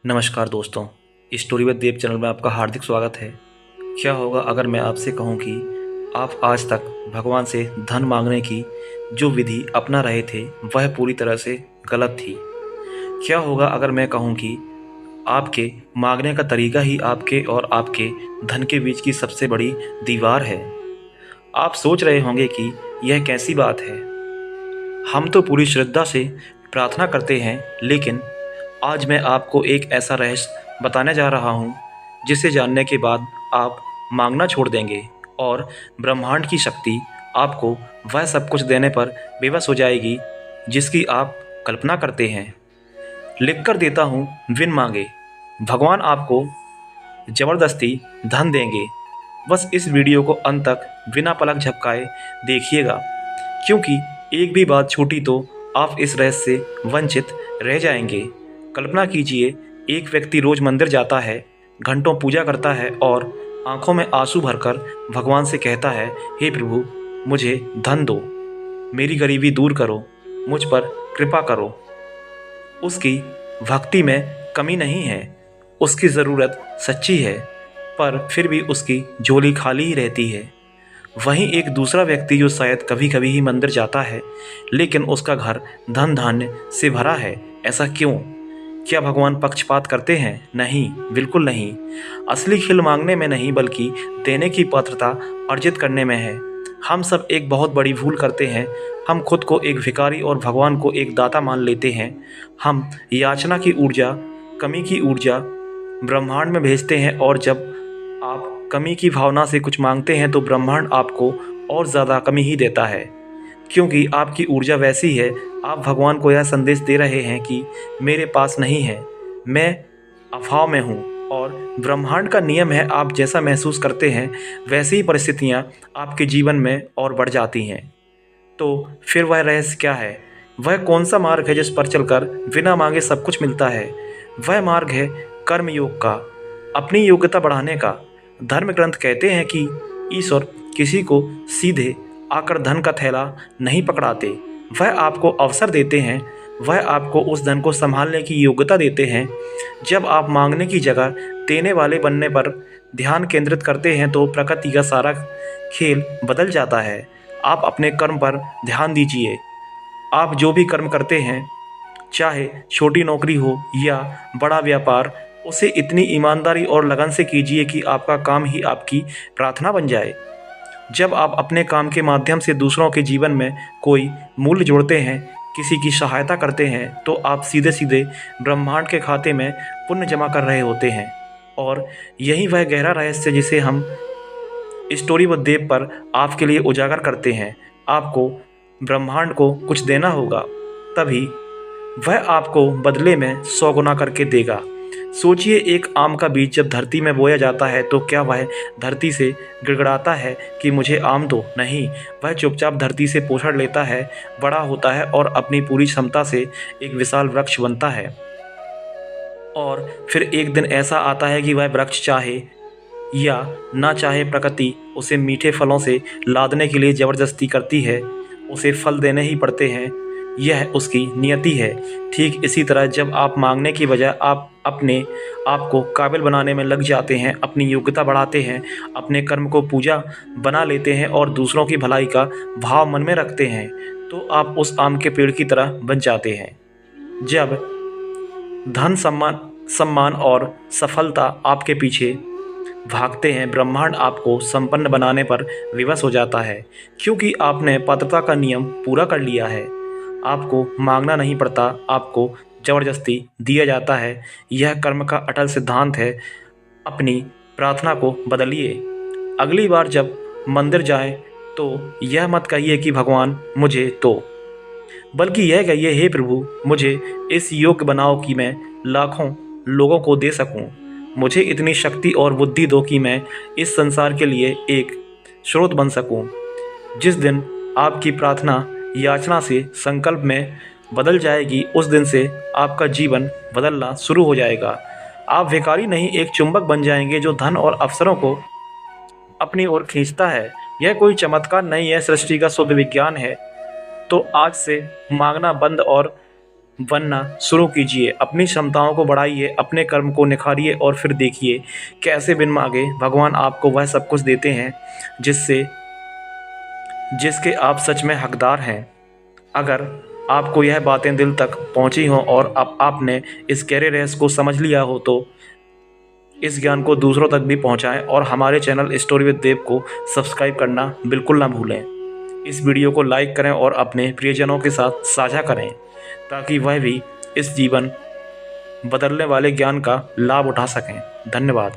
नमस्कार दोस्तों, story with Dev channel में आपका हार्दिक स्वागत है। क्या होगा अगर मैं आपसे कहूं कि आप आज तक भगवान से धन मांगने की जो विधि अपना रहे थे वह पूरी तरह से गलत थी। क्या होगा अगर मैं कहूं कि आपके मांगने का तरीका ही आपके और आपके धन के बीच की सबसे बड़ी दीवार है। आप सोच रहे होंगे कि यह कैसी बात है। हम तो पूरी श्रद्धा से प्रार्थना करते हैं, लेकिन आज मैं आपको एक ऐसा रहस्य बताने जा रहा हूँ जिसे जानने के बाद आप मांगना छोड़ देंगे और ब्रह्मांड की शक्ति आपको वह सब कुछ देने पर बेबस हो जाएगी जिसकी आप कल्पना करते हैं। लिख कर देता हूँ बिन मांगे, भगवान आपको ज़बरदस्ती धन देंगे। बस इस वीडियो को अंत तक बिना पलक झपकाए देखिएगा, क्योंकि एक भी बात छूटी तो आप इस रहस्य से वंचित रह जाएंगे। कल्पना कीजिए, एक व्यक्ति रोज मंदिर जाता है, घंटों पूजा करता है और आंखों में आंसू भरकर भगवान से कहता है, हे प्रभु, मुझे धन दो, मेरी गरीबी दूर करो, मुझ पर कृपा करो। उसकी भक्ति में कमी नहीं है, उसकी ज़रूरत सच्ची है, पर फिर भी उसकी झोली खाली ही रहती है। वहीं एक दूसरा व्यक्ति जो शायद कभी कभी ही मंदिर जाता है, लेकिन उसका घर धन धान्य से भरा है। ऐसा क्यों? क्या भगवान पक्षपात करते हैं? नहीं, बिल्कुल नहीं। असली खिल मांगने में नहीं, बल्कि देने की पात्रता अर्जित करने में है। हम सब एक बहुत बड़ी भूल करते हैं। हम खुद को एक भिखारी और भगवान को एक दाता मान लेते हैं। हम याचना की ऊर्जा, कमी की ऊर्जा ब्रह्मांड में भेजते हैं, और जब आप कमी की भावना से कुछ मांगते हैं तो ब्रह्मांड आपको और ज़्यादा कमी ही देता है, क्योंकि आपकी ऊर्जा वैसी है। आप भगवान को यह संदेश दे रहे हैं कि मेरे पास नहीं है, मैं अभाव में हूँ, और ब्रह्मांड का नियम है, आप जैसा महसूस करते हैं वैसी ही परिस्थितियाँ आपके जीवन में और बढ़ जाती हैं। तो फिर वह रहस्य क्या है? वह कौन सा मार्ग है जिस पर चलकर बिना मांगे सब कुछ मिलता है? वह मार्ग है कर्म योग का, अपनी योग्यता बढ़ाने का। धर्म ग्रंथ कहते हैं कि ईश्वर किसी को सीधे आकर धन का थैला नहीं पकड़ाते, वह आपको अवसर देते हैं, वह आपको उस धन को संभालने की योग्यता देते हैं। जब आप मांगने की जगह देने वाले बनने पर ध्यान केंद्रित करते हैं तो प्रकृति का सारा खेल बदल जाता है। आप अपने कर्म पर ध्यान दीजिए। आप जो भी कर्म करते हैं, चाहे छोटी नौकरी हो या बड़ा व्यापार, उसे इतनी ईमानदारी और लगन से कीजिए कि आपका काम ही आपकी प्रार्थना बन जाए। जब आप अपने काम के माध्यम से दूसरों के जीवन में कोई मूल्य जोड़ते हैं, किसी की सहायता करते हैं, तो आप सीधे सीधे ब्रह्मांड के खाते में पुण्य जमा कर रहे होते हैं। और यही वह गहरा रहस्य जिसे हम स्टोरी व देव पर आपके लिए उजागर करते हैं। आपको ब्रह्मांड को कुछ देना होगा, तभी वह आपको बदले में 100 गुना करके देगा। सोचिए, एक आम का बीज जब धरती में बोया जाता है तो क्या वह धरती से गिड़गिड़ाता है कि मुझे आम दो? नहीं, वह चुपचाप धरती से पोषण लेता है, बड़ा होता है और अपनी पूरी क्षमता से एक विशाल वृक्ष बनता है। और फिर एक दिन ऐसा आता है कि वह वृक्ष चाहे या ना चाहे, प्रकृति उसे मीठे फलों से लादने के लिए ज़बरदस्ती करती है। उसे फल देने ही पड़ते हैं, यह उसकी नियति है। ठीक इसी तरह जब आप मांगने की बजाय आप अपने आप को काबिल बनाने में लग जाते हैं, अपनी योग्यता बढ़ाते हैं, अपने कर्म को पूजा बना लेते हैं और दूसरों की भलाई का भाव मन में रखते हैं, तो आप उस आम के पेड़ की तरह बन जाते हैं। जब धन, सम्मान और सफलता आपके पीछे भागते हैं, ब्रह्मांड आपको संपन्न बनाने पर विवश हो जाता है, क्योंकि आपने पात्रता का नियम पूरा कर लिया है। आपको मांगना नहीं पड़ता, आपको ज़बरदस्ती दिया जाता है। यह कर्म का अटल सिद्धांत है। अपनी प्रार्थना को बदलिए। अगली बार जब मंदिर जाएं तो यह मत कहिए कि भगवान मुझे दो, बल्कि यह कहिए, हे प्रभु, मुझे इस योग्य बनाओ कि मैं लाखों लोगों को दे सकूं। मुझे इतनी शक्ति और बुद्धि दो कि मैं इस संसार के लिए एक स्रोत बन सकूं। जिस दिन आपकी प्रार्थना याचना से संकल्प में बदल जाएगी, उस दिन से आपका जीवन बदलना शुरू हो जाएगा। आप भिखारी नहीं, एक चुंबक बन जाएंगे जो धन और अवसरों को अपनी ओर खींचता है। यह कोई चमत्कार नहीं है, सृष्टि का शुद्ध विज्ञान है। तो आज से मांगना बंद और बनना शुरू कीजिए, अपनी क्षमताओं को बढ़ाइए, अपने कर्म को निखारिए और फिर देखिए कैसे बिन मांगे भगवान आपको वह सब कुछ देते हैं जिसके आप सच में हकदार हैं। अगर आपको यह बातें दिल तक पहुंची हों और अब आपने इस गहरे रहस्य को समझ लिया हो तो इस ज्ञान को दूसरों तक भी पहुंचाएं और हमारे चैनल स्टोरी विद देव को सब्सक्राइब करना बिल्कुल ना भूलें। इस वीडियो को लाइक करें और अपने प्रियजनों के साथ साझा करें ताकि वह भी इस जीवन बदलने वाले ज्ञान का लाभ उठा सकें। धन्यवाद।